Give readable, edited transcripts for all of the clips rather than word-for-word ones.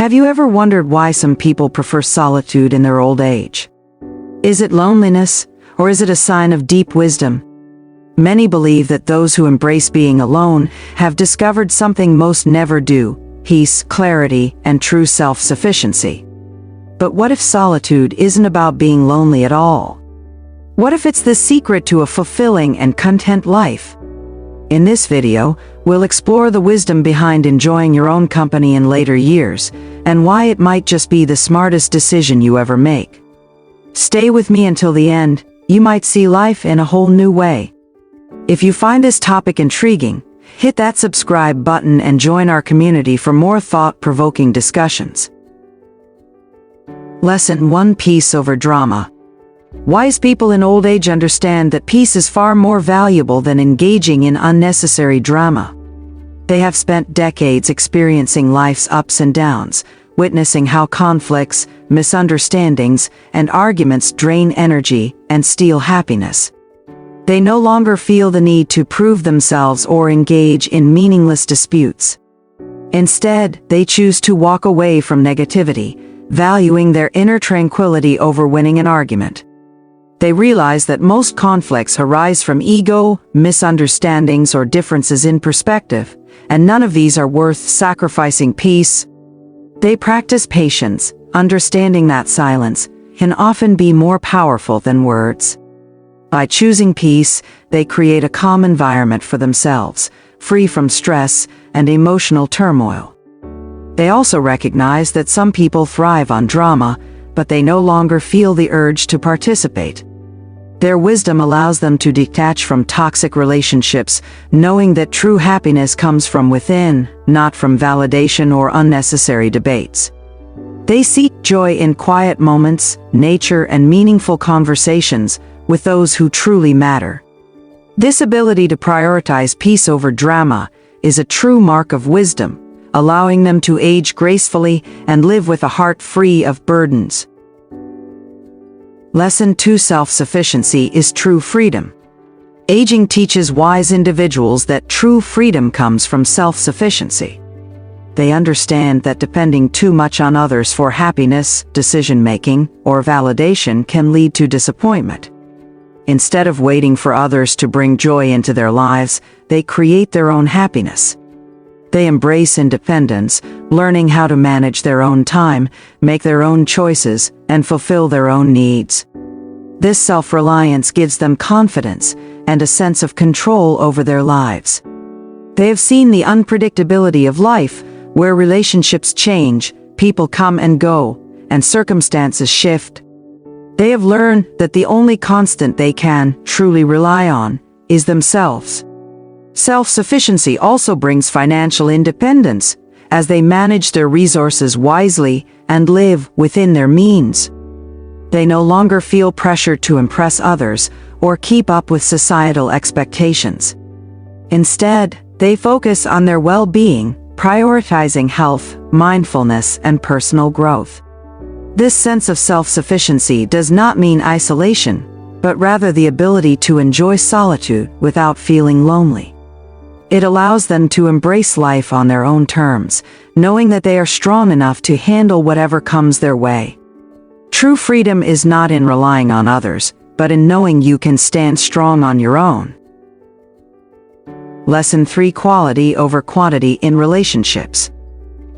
Have you ever wondered why some people prefer solitude in their old age? Is it loneliness, or is it a sign of deep wisdom? Many believe that those who embrace being alone have discovered something most never do: peace, clarity, and true self-sufficiency. But what if solitude isn't about being lonely at all? What if it's the secret to a fulfilling and content life? In this video, we'll explore the wisdom behind enjoying your own company in later years, and why it might just be the smartest decision you ever make. Stay with me until the end. You might see life in a whole new way. If you find this topic intriguing, hit that subscribe button and join our community for more thought-provoking discussions. Lesson 1: Peace over drama. Wise people in old age understand that peace is far more valuable than engaging in unnecessary drama. They have spent decades experiencing life's ups and downs, witnessing how conflicts, misunderstandings, and arguments drain energy and steal happiness. They no longer feel the need to prove themselves or engage in meaningless disputes. Instead, they choose to walk away from negativity, valuing their inner tranquility over winning an argument. They realize that most conflicts arise from ego, misunderstandings, or differences in perspective, and none of these are worth sacrificing peace. They practice patience, understanding that silence can often be more powerful than words. By choosing peace, they create a calm environment for themselves, free from stress and emotional turmoil. They also recognize that some people thrive on drama, but they no longer feel the urge to participate. Their wisdom allows them to detach from toxic relationships, knowing that true happiness comes from within, not from validation or unnecessary debates. They seek joy in quiet moments, nature, and meaningful conversations with those who truly matter. This ability to prioritize peace over drama is a true mark of wisdom, allowing them to age gracefully and live with a heart free of burdens. Lesson 2: Self-sufficiency is true freedom. Aging teaches wise individuals that true freedom comes from self-sufficiency. They understand that depending too much on others for happiness, decision-making, or validation can lead to disappointment. Instead of waiting for others to bring joy into their lives, they create their own happiness. They embrace independence, learning how to manage their own time, make their own choices, and fulfill their own needs. This self-reliance gives them confidence and a sense of control over their lives. They have seen the unpredictability of life, where relationships change, people come and go, and circumstances shift. They have learned that the only constant they can truly rely on is themselves. Self-sufficiency also brings financial independence, as they manage their resources wisely and live within their means. They no longer feel pressure to impress others or keep up with societal expectations. Instead, they focus on their well-being, prioritizing health, mindfulness, and personal growth. This sense of self-sufficiency does not mean isolation, but rather the ability to enjoy solitude without feeling lonely. It allows them to embrace life on their own terms, knowing that they are strong enough to handle whatever comes their way. True freedom is not in relying on others, but in knowing you can stand strong on your own. Lesson 3: Quality over quantity in relationships.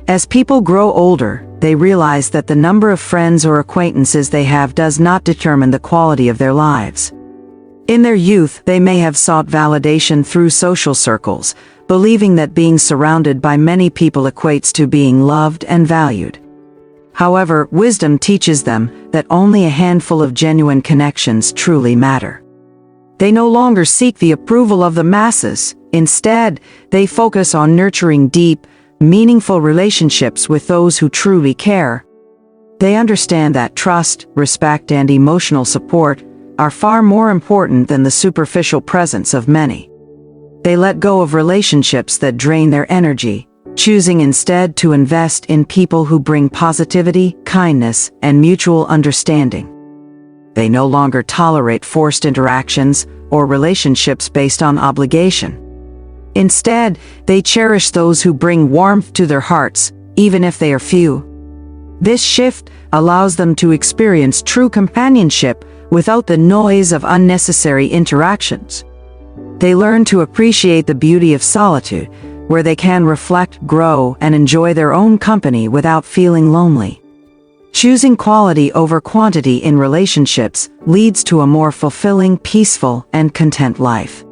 As people grow older, they realize that the number of friends or acquaintances they have does not determine the quality of their lives. In their youth, they may have sought validation through social circles, believing that being surrounded by many people equates to being loved and valued. However, wisdom teaches them that only a handful of genuine connections truly matter. They no longer seek the approval of the masses. Instead, they focus on nurturing deep, meaningful relationships with those who truly care. They understand that trust, respect, and emotional support are far more important than the superficial presence of many. They let go of relationships that drain their energy, choosing instead to invest in people who bring positivity, kindness, and mutual understanding. They no longer tolerate forced interactions or relationships based on obligation. Instead, they cherish those who bring warmth to their hearts, even if they are few. This shift allows them to experience true companionship without the noise of unnecessary interactions. They learn to appreciate the beauty of solitude, where they can reflect, grow, and enjoy their own company without feeling lonely. Choosing quality over quantity in relationships leads to a more fulfilling, peaceful, and content life.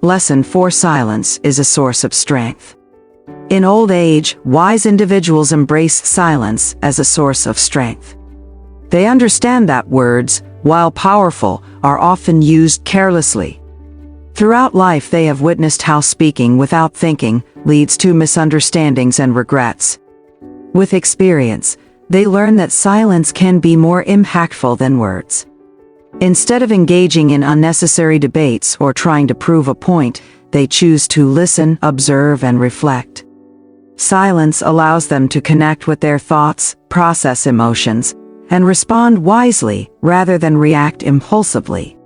Lesson 4: Silence is a source of strength. In old age, wise individuals embrace silence as a source of strength. They understand that words, while powerful, are often used carelessly. Throughout life, they have witnessed how speaking without thinking leads to misunderstandings and regrets. With experience, they learn that silence can be more impactful than words. Instead of engaging in unnecessary debates or trying to prove a point, they choose to listen, observe, and reflect. Silence allows them to connect with their thoughts, process emotions, and respond wisely rather than react impulsively.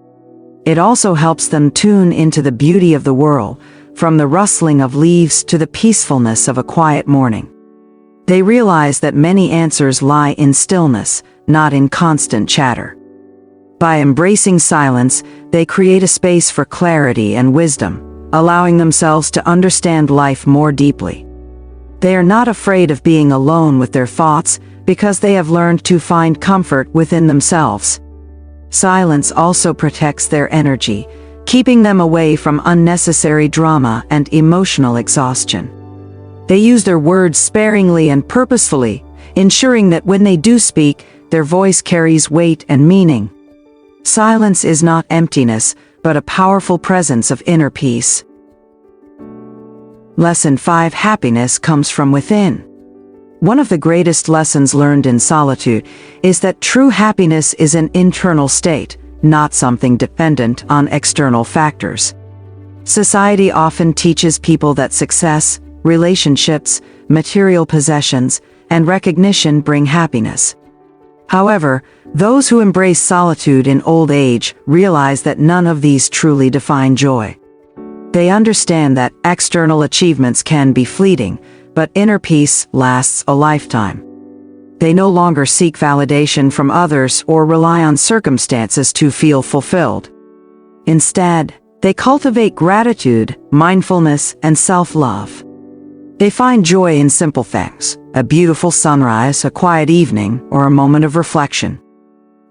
It also helps them tune into the beauty of the world, from the rustling of leaves to the peacefulness of a quiet morning. They realize that many answers lie in stillness, not in constant chatter. By embracing silence, they create a space for clarity and wisdom, allowing themselves to understand life more deeply. They are not afraid of being alone with their thoughts because they have learned to find comfort within themselves. Silence also protects their energy, keeping them away from unnecessary drama and emotional exhaustion. They use their words sparingly and purposefully, ensuring that when they do speak, their voice carries weight and meaning. Silence is not emptiness, but a powerful presence of inner peace. Lesson 5: Happiness comes from within. One of the greatest lessons learned in solitude is that true happiness is an internal state, not something dependent on external factors. Society often teaches people that success, relationships, material possessions, and recognition bring happiness. However, those who embrace solitude in old age realize that none of these truly define joy. They understand that external achievements can be fleeting, but inner peace lasts a lifetime. They no longer seek validation from others or rely on circumstances to feel fulfilled. Instead, they cultivate gratitude, mindfulness, and self-love. They find joy in simple things: a beautiful sunrise, a quiet evening, or a moment of reflection.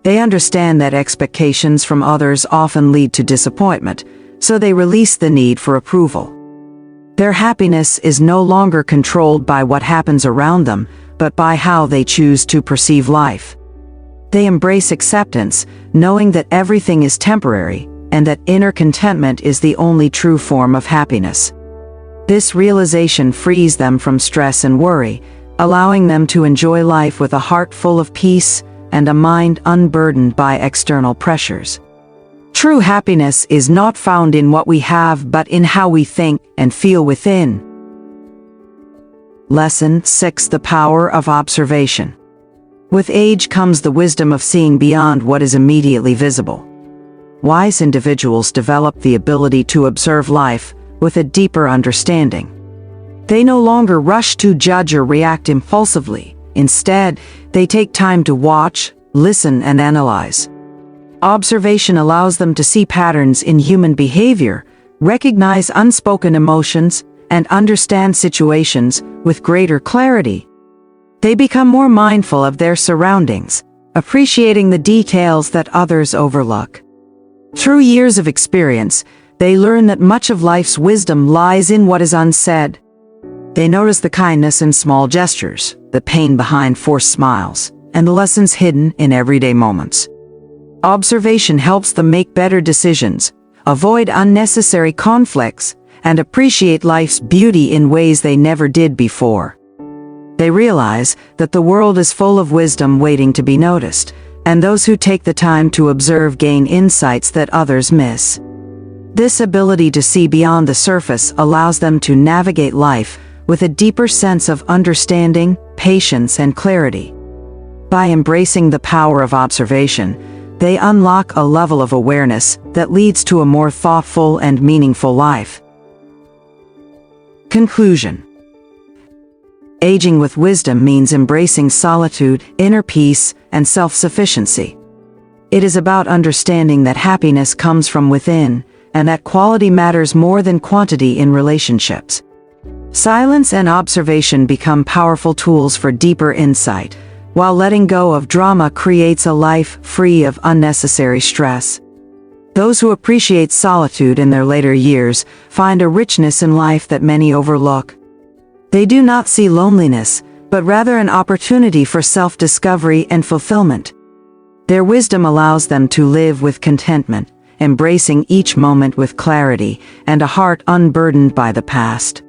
They understand that expectations from others often lead to disappointment, so they release the need for approval. Their happiness is no longer controlled by what happens around them, but by how they choose to perceive life. They embrace acceptance, knowing that everything is temporary, and that inner contentment is the only true form of happiness. This realization frees them from stress and worry, allowing them to enjoy life with a heart full of peace and a mind unburdened by external pressures. True happiness is not found in what we have, but in how we think and feel within. Lesson 6: The power of observation. With age comes the wisdom of seeing beyond what is immediately visible. Wise individuals develop the ability to observe life with a deeper understanding. They no longer rush to judge or react impulsively. Instead, they take time to watch, listen, and analyze. Observation allows them to see patterns in human behavior, recognize unspoken emotions, and understand situations with greater clarity. They become more mindful of their surroundings, appreciating the details that others overlook. Through years of experience, they learn that much of life's wisdom lies in what is unsaid. They notice the kindness in small gestures, the pain behind forced smiles, and the lessons hidden in everyday moments. Observation helps them make better decisions, avoid unnecessary conflicts, and appreciate life's beauty in ways they never did before. They realize that the world is full of wisdom waiting to be noticed, and those who take the time to observe gain insights that others miss. This ability to see beyond the surface allows them to navigate life with a deeper sense of understanding, patience, and clarity. By embracing the power of observation, they unlock a level of awareness that leads to a more thoughtful and meaningful life. Conclusion. Aging with wisdom means embracing solitude, inner peace, and self-sufficiency. It is about understanding that happiness comes from within, and that quality matters more than quantity in relationships. Silence and observation become powerful tools for deeper insight, while letting go of drama creates a life free of unnecessary stress. Those who appreciate solitude in their later years find a richness in life that many overlook. They do not see loneliness, but rather an opportunity for self-discovery and fulfillment. Their wisdom allows them to live with contentment, embracing each moment with clarity and a heart unburdened by the past.